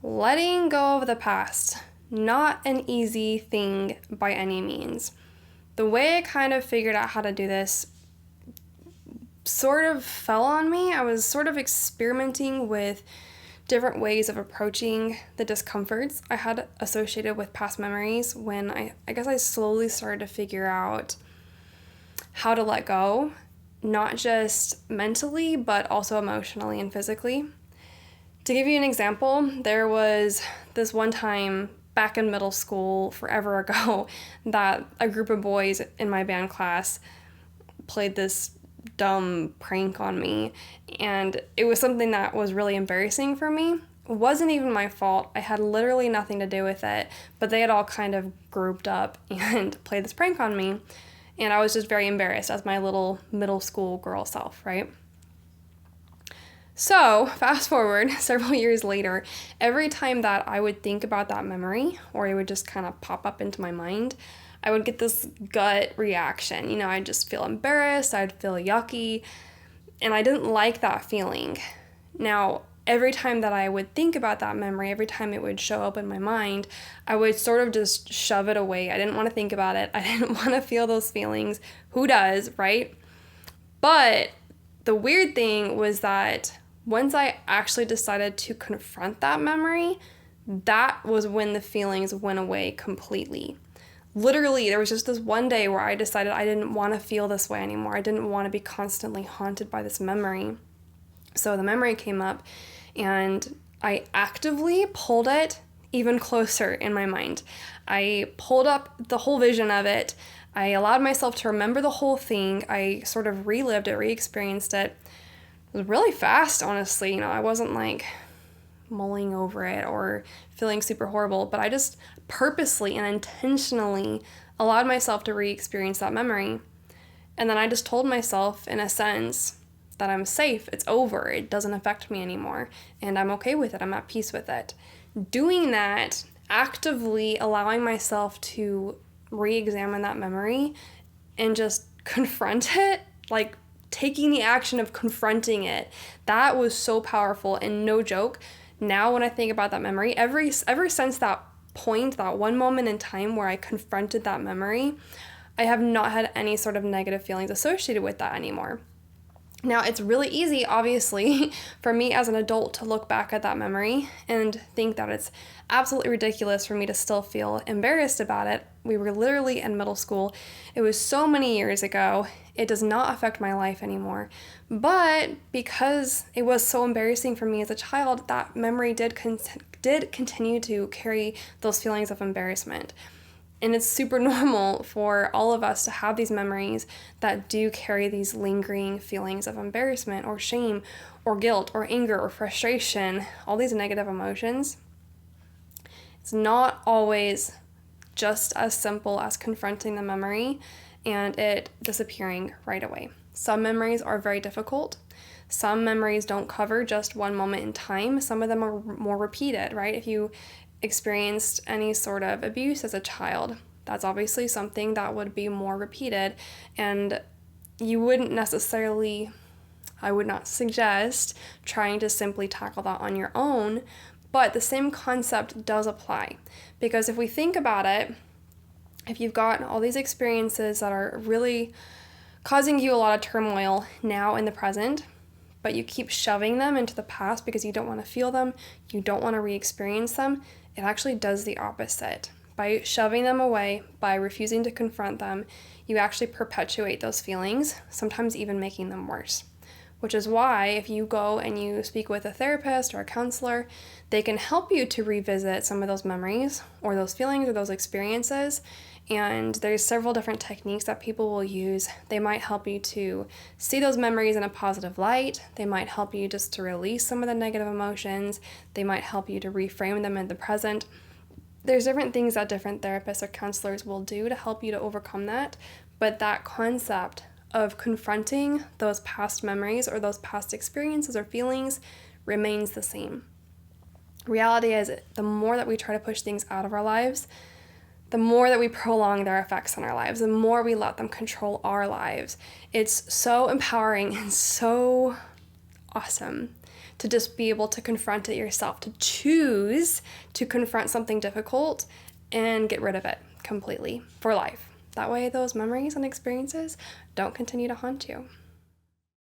letting go of the past, not an easy thing by any means. The way I kind of figured out how to do this sort of fell on me. I was sort of experimenting with different ways of approaching the discomforts I had associated with past memories when I guess I slowly started to figure out how to let go, not just mentally, but also emotionally and physically. To give you an example, there was this one time back in middle school, forever ago, that a group of boys in my band class played this dumb prank on me, and it was something that was really embarrassing for me. It wasn't even my fault. I had literally nothing to do with it, but they had all kind of grouped up and played this prank on me, and I was just very embarrassed as my little middle school girl self, right? So, fast forward several years later, every time that I would think about that memory, or it would just kind of pop up into my mind, I would get this gut reaction. I'd just feel embarrassed, I'd feel yucky, and I didn't like that feeling. Now, every time that I would think about that memory, every time it would show up in my mind, I would sort of just shove it away. I didn't want to think about it. I didn't want to feel those feelings. Who does, right? But the weird thing was that once I actually decided to confront that memory, that was when the feelings went away completely. Literally, there was just this one day where I decided I didn't want to feel this way anymore. I didn't want to be constantly haunted by this memory. So the memory came up, and I actively pulled it even closer in my mind. I pulled up the whole vision of it. I allowed myself to remember the whole thing. I sort of relived it, re-experienced it. It was really fast, honestly. I wasn't like mulling over it or feeling super horrible, but I just purposely and intentionally allowed myself to re-experience that memory. And then I just told myself, in a sense, that I'm safe, it's over, it doesn't affect me anymore, and I'm okay with it, I'm at peace with it. Doing that, actively allowing myself to re-examine that memory and just confront it, like taking the action of confronting it, that was so powerful. And no joke, now when I think about that memory, ever since that point, that one moment in time where I confronted that memory, I have not had any sort of negative feelings associated with that anymore. Now, it's really easy, obviously, for me as an adult to look back at that memory and think that it's absolutely ridiculous for me to still feel embarrassed about it. We were literally in middle school. It was so many years ago. It does not affect my life anymore. But because it was so embarrassing for me as a child, that memory did continue to carry those feelings of embarrassment. And it's super normal for all of us to have these memories that do carry these lingering feelings of embarrassment or shame or guilt or anger or frustration, all these negative emotions. It's not always just as simple as confronting the memory and it disappearing right away. Some memories are very difficult. Some memories don't cover just one moment in time. Some of them are more repeated, right? If you experienced any sort of abuse as a child, that's obviously something that would be more repeated, and you wouldn't necessarily, I would not suggest trying to simply tackle that on your own, but the same concept does apply, because if we think about it, if you've got all these experiences that are really causing you a lot of turmoil now in the present, but you keep shoving them into the past because you don't want to feel them, you don't want to re-experience them, it actually does the opposite. By shoving them away, by refusing to confront them, you actually perpetuate those feelings, sometimes even making them worse. Which is why if you go and you speak with a therapist or a counselor, they can help you to revisit some of those memories or those feelings or those experiences. And there's several different techniques that people will use. They might help you to see those memories in a positive light. They might help you just to release some of the negative emotions. They might help you to reframe them in the present. There's different things that different therapists or counselors will do to help you to overcome that. But that concept of confronting those past memories or those past experiences or feelings remains the same. Reality is, the more that we try to push things out of our lives, the more that we prolong their effects on our lives, the more we let them control our lives. It's so empowering and so awesome to just be able to confront it yourself, to choose to confront something difficult and get rid of it completely for life. That way those memories and experiences don't continue to haunt you.